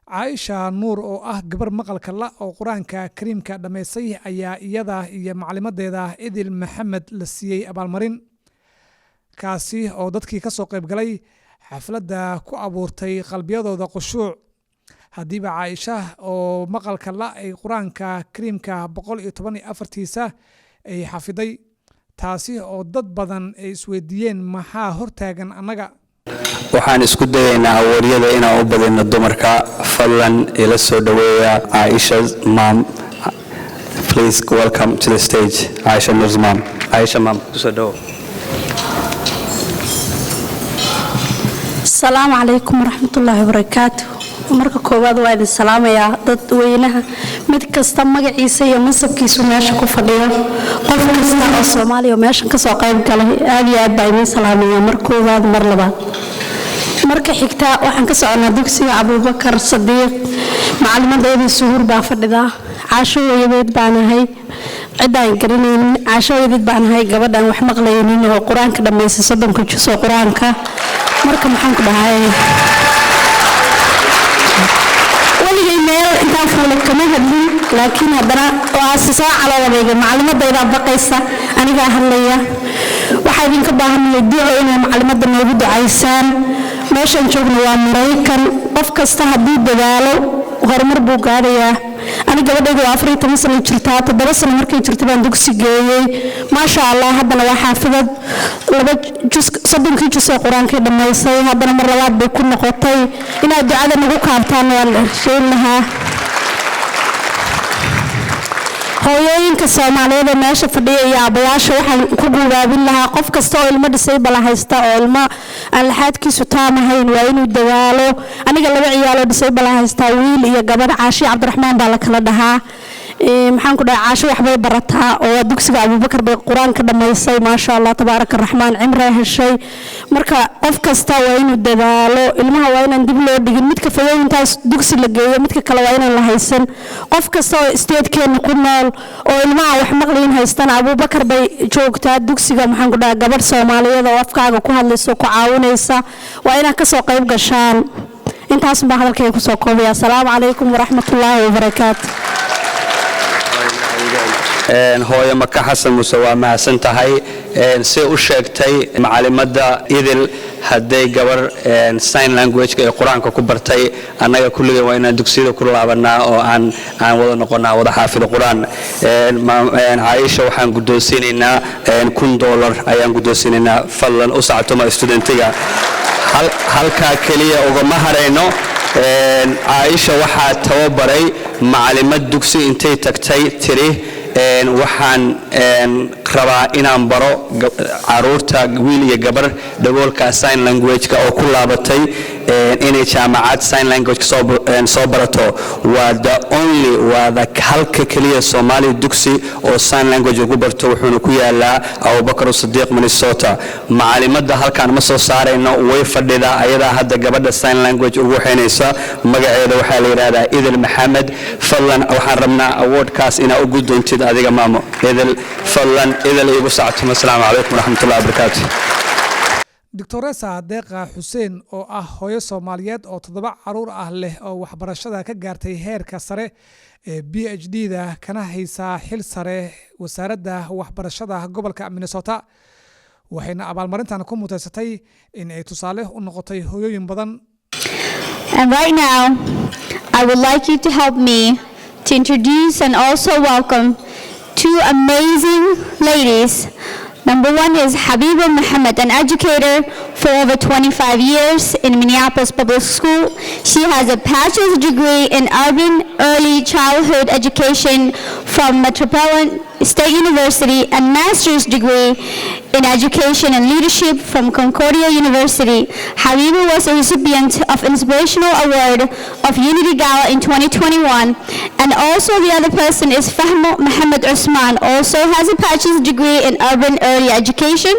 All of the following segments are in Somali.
عائشة نور oo gabar maqalka la oo quraanka kariimka dhameysay ayaa iyada iyo macalimadeeda Idil Maxamed la siiyay abaalmarin kaasi oo dadkii ka soo qayb galay xafladda ku abuurtay qalbiyadooda khushuuc hadiiba Caaisha oo maqalka la ay quraanka kariimka 114 ay xafiday taasi oo dad badan ay isweydiiyeen maxaa hortaagan anaga waxaan isku dayaynaa wariyada inaan u badino dumarka fadlan ila soo dhaweeya Aisha's mom. Please welcome to the stage Aisha Nur's mom. Aisha mom, soo dhawo. Assalamu alaykum warahmatullahi wabarakatuh. marka koowaad waa idin salaamayaa dad weynaha mid kasta magaciisa iyo masabkiisu meesha ku fadhiyo qof kasta oo Soomaaliya meesha ka soo qayb galay aad iyo aad baan idin salaamayaa mar koowaad mar labaad marka xigta waxaan ka soconaa dugsiga Abubakar Sadiiq macalimadeedii suhur baa fadhida Caasho weeyadeed baan ahay cidaan garanaynin Caasho weeyadeed baan ahay gabadhan wax maqlaynin oo quraanka dhameysay 30 juz oo quraanka marka maxaan ku dhahay inta fuulad kama hadlin laakiin hadana waasisa calawadayga macalimadayda baqaysa aniga hadlaya waxa idinka baahanay duco inay macalimadda noogu ducaysaan meeshan joogno waa Mareykan qof kasta hadii dadaalo horumar buu gaarayaa aniga gabadhaydu 14 sano jirtaa 7 sano markay jirtay baan dugsi geeyay ma sha Allah hadana waa xaafidad laba juz 30 juz oo quraanka dhameysay hadana mar labaad bay ku noqotay inay ducada nagu kaabtaan waan sheegnahaa hooyooyinka Soomaaliyeed meesha fadhiya iyo abayaasha waxaan ku guubaabin lahaa qof kasta oo ilmo dhisay bala haysta oo ilmo aan laxaadkiisu taamahayn waa inuu dadaalo aniga laba ciyaalo dhisay bala haysta wiil iyo gabadh Caashi Cabdiraxmaan baa la kala dhahaa maxaan ku dhahay Caasho wax bay barataa oo dugsiga Abubakar bay quraanka dhameysay ma sha Allah tabaaraka raxmaan cimri heshay marka qof kasta waa inuu dadaalo ilmaha waa inaan dib loo dhigin midka fayooyintaas dugsi la geeyo midka kale waa inaan la haysan qof kasta oo state-keena ku nool oo ilmaha wax maqliin haystaan Abubakar bay joogtaa dugsiga maxaan ku dhahay gabadh Soomaaliyeed oo afkaaga ku hadlayso ku caawinaysa waa inaan ka soo qayb gashaan intaas baa hadalkayga ku soo koobaya assalaamu alaykum warahmatullaahi wabarakaatuh hooyo Maka Xasan Muuse waa mahadsan tahay si u sheegtay macalimadda Idil haday gabar sign language ee quraanka ku bartay anaga kulliga waa inaan dugsiyada ku laabanaa oo aan wada noqonaa wada xaafid quraan Aisha waxaan guddoonsiinaynaa $1,000 ayaan guddoonsiinaynaa fadlan u sactoma studentiga halka kaliya uga maharayno Aisha waxaa tababaray macalimad dugsi intay tagtay tiri waxaan rabaa inaan baro caruurta wiil iyo gabar daboolka sign language-ka oo ku laabatay inay jaamacad sign language soo barato waa halka kaliya Soomaali dugsi oo sign language ugu barto wuxuuna ku yaalaa Abubakar Sadiiq Minnesota macalimadda halkaan ma soo saarayno way fadhida ayada hadda gabadha sign language ugu waxaynaysa magaceeda waxaa la yiraahdaa Idil Maxamed fadlan waxaan rabnaa awardkaas inaa ugu doontid adiga maamo Idil fadlan Idil igu sacto assalaamu alaykum warahmatullahi wabarakatuh Doctoressa Deeqa Xuseen oo ah hooyo Soomaaliyeed oo 7 caruur ah leh oo waxbarashada ka gaartay heerka sare ee PhD-da kana haysa xil sare wasaaradda waxbarashada gobolka Minnesota waxayna abaalmarintan ku mutaysatay in ay tusaale u noqotay hooyooyin badan. And right now I would like you to help me to introduce and also welcome two amazing ladies. Number one is Habiba Muhammad, an educator for over 25 years in Minneapolis Public School. She has a bachelor's degree in urban early childhood education from Metropolitan State University and master's degree in education and leadership from Concordia University. Habiba was a recipient of Inspirational Award of Unity Gala in 2021. And also the other person is Fahmo Muhammad Usman, also has a bachelor's degree in urban early education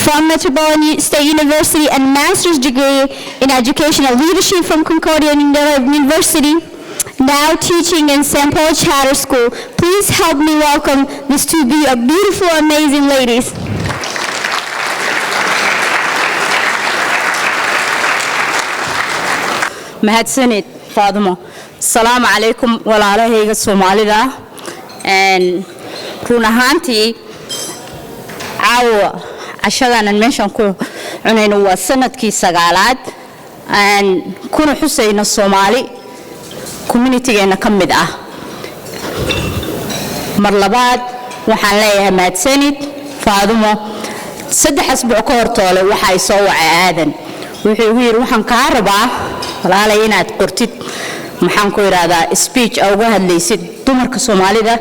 from Metropolitan State University and master's degree in education and leadership from Concordia University. Now teaching in St. Paul Charter School. Please help me welcome these two beautiful, amazing ladies. mahadsanid Fadumo. Assalamu alaikum walaalahayga Soomaalida. Run ahaantii caawa cashadan meeshan ku cunayno waa sanadkii 9aad kuna xusayna Soomaali community-geena kamid ah. mar labaad waxaan leeyahay mahadsanid Fadumo. 3 asbuuc ka hor toole waxa ay soo wacay aadan wuxuu yiri waxaan ka rabaa walaalay inaad qortid maxaan ku iraahdaa speech uga hadlaysid dumarka Soomaalida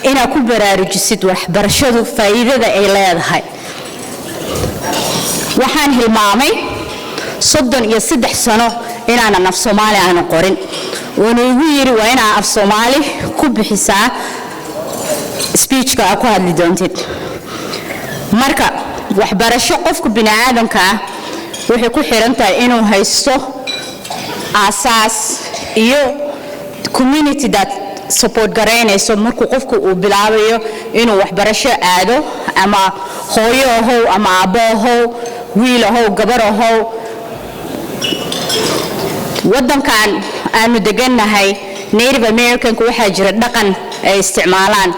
inaad ku baraarujisid waxbarashadu faa'iidada ay leedahay. waxaan hilmaamay 33 sano inaan af Soomaali aan qorin wuxuu yiri waa inaan af Soomaali ku bixisaa speech-ka ku hadli doontid. marka waxbarasho qofka bini'aadamka waxay ku xiran tahay inuu haysto asaas iyo community that support gareynayso markuu qofku uu bilaabayo inuu waxbarasho aado ama hooyo ahow ama aabbo ahow wiil ahow gabar ahow. wadankan aanu degannahay Native American waxaa jira dhaqan ay isticmaalaan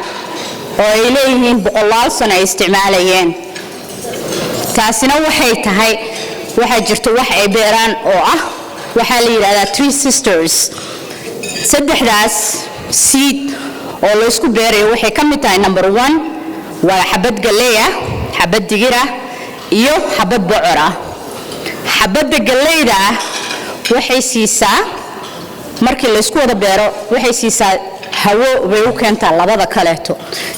oo ay leeyihiin boqolaal sano ay isticmaalayeen. taasina waxay tahay waxa jirto wax ay beeraan oo ah waxa la yiraahdaa 3 sisters. saddexdaas seed oo la isku beerayo waxay ka mid tahay number 1 waa xabad galeeya, xabad digir ah iyo xabad bocor ah. xabadda galeeyda waxay siisaa markii la isku wada beero waxay siisaa hawo way u keentaa labada kaleeto.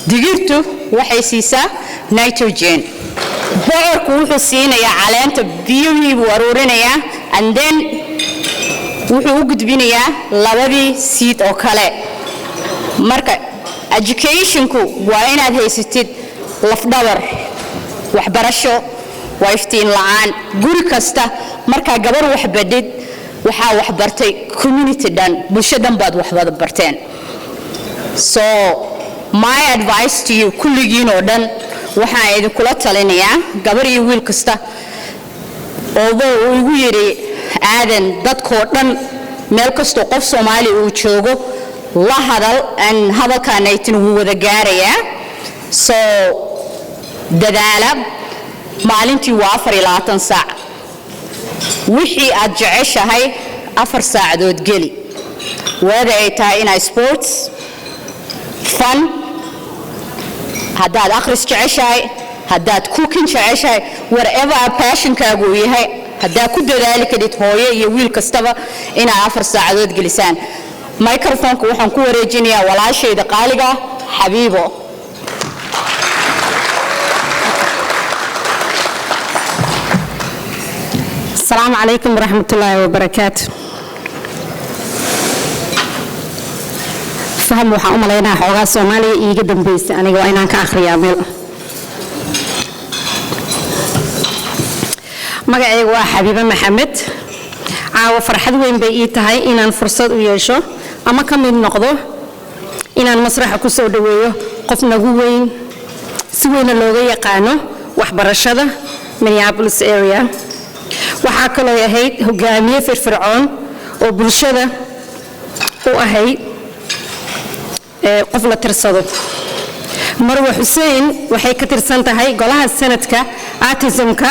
digirtu waxay siisaa nitrogen. bocorku wuxuu siinayaa caleenta biyihii buu aruurinayaa and then wuxuu u gudbinayaa labadii seed oo kale. marka educationku waa inaad haysatid lafdhabar waxbarasho waa iftiin la'aan. guri kasta marka gabar wax badid waxaa wax bartay community dan bulshadan baad wax wada barteen. so my advice to you kulligiin oo dhan waxaan idin kula talinayaa gabar iyo wiil kasta oo uu igu yiri aadan dadkoo dhan meel kasta qof Soomaali uu joogo la hadal aan hadalkaan ay tin wada gaarayaa. so dadaala maalintii waa 24 saac wixii aad jeceshahay 4 saacadood geli wada ay tahay in sports fun haddaad akhris jeceshahay haddaad cooking jeceshahay whatever passion-kaagu uu yahay haddaad ku dadaali kadid hooyo iyo wiil kastaba inaa 4 saacadood gelisaan. microphone-ka waxaan ku wareejinayaa walaashayda qaaliga Xabiibo. السلام عليكم ورحمة الله وبركاته. فهم waxaan u maleynaa xogaa Soomaaliya iiga dambeysay aniga waa inaan ka akhriyaa meel. magacaygu waa Xabiibo Maxamed. caawa farxad weyn bay ii tahay inaan fursad u yeesho ama ka mid noqdo inaan masraxa ku soo dhaweeyo qof nagu weyn si weyn looga yaqaano waxbarashada Minneapolis area. waxaa kaloo ahayd hogaamiye firfircoon oo bulshada u ahayd qof la tirsado. Marwa Xuseen waxay ka tirsan tahay golaha sanadka autism-ka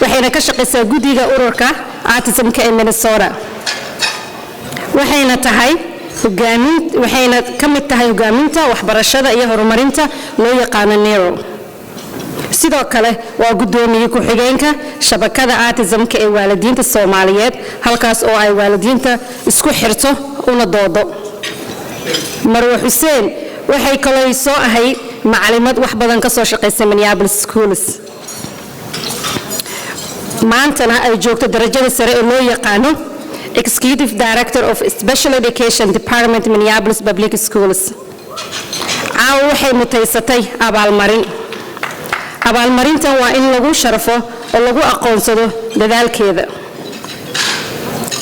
waxayna ka shaqaysaa guddiga ururka autism-ka ee Minnesota. waxayna ka mid tahay hogaaminta waxbarashada iyo horumarinta loo yaqaan NERO. sidoo kale waa gudoomiye ku xigeenka shabakada autism-ka ee waalidiinta Soomaaliyeed halkaas oo ay waalidiinta isku xirto una doodo. Marwa Xuseen waxay kaloo soo ahayd macallimad wax badan ka soo shaqaysay Minneapolis Schools. maantana ay joogto darajada sare ee loo yaqaano Executive Director of Special Education Department Minneapolis Public Schools. caawa waxay mutaysatay abaalmarintan waa in lagu sharafo oo lagu aqoonsado dadaalkeeda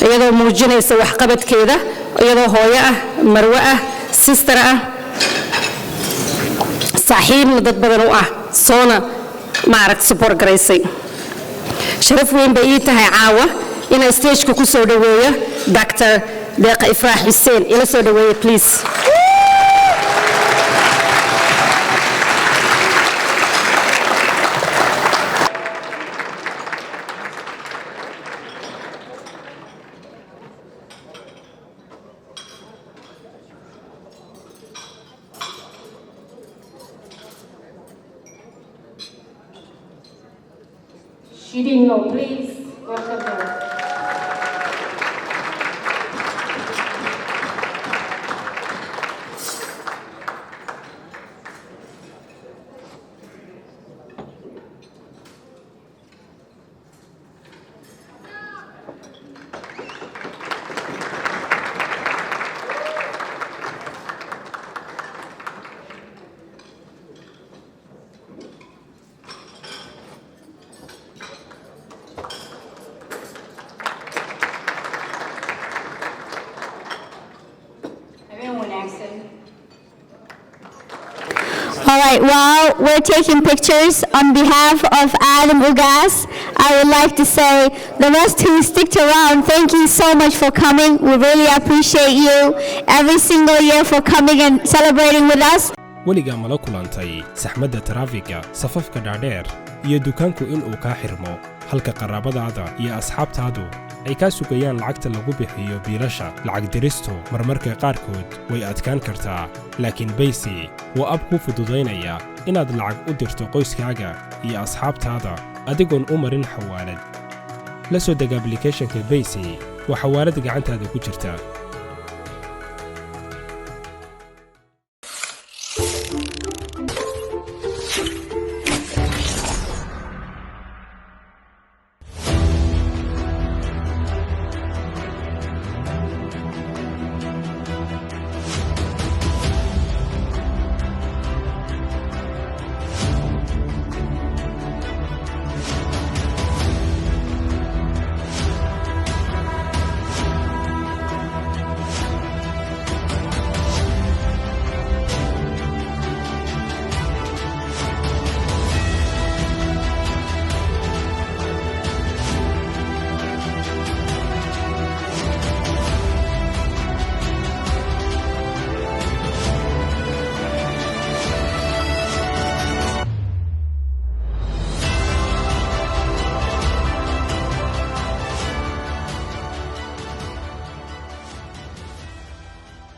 iyadoo muujinaysa waxqabadkeeda iyadoo hooyo ah marwe ah sister ah saaxiibna dad badan u ah soona support garaysay. sharaf weyn bay ii tahay caawa inay stage-ka ku soo dhaweeyo Dr. deeqa ifraax xuseen ila soo dhaweeye please. She didn't know, please welcome her. All right, while we're taking pictures, on behalf of Adam Ugas, I would like to say the rest who sticked around, thank you so much for coming. We really appreciate you every single year for coming and celebrating with us. weligaa mala kulantay saxmadda taraafiga safafka dhaadheer iyo dukaanku inuu kaa xirmo halka qaraabadaada iyo asxaabtaadu ay kaa sugayaan lacagta lagu bixiyo biilasha lacag diristu marmarka qaarkood way adkaan kartaa laakiin baysi waa ab kuu fududaynaya inaad lacag u dirto qoyskaaga iyo asxaabtaada adigoon u marin xawaalad la soo deg ablicationka baysi waa xawaalad gacantaada ku jirta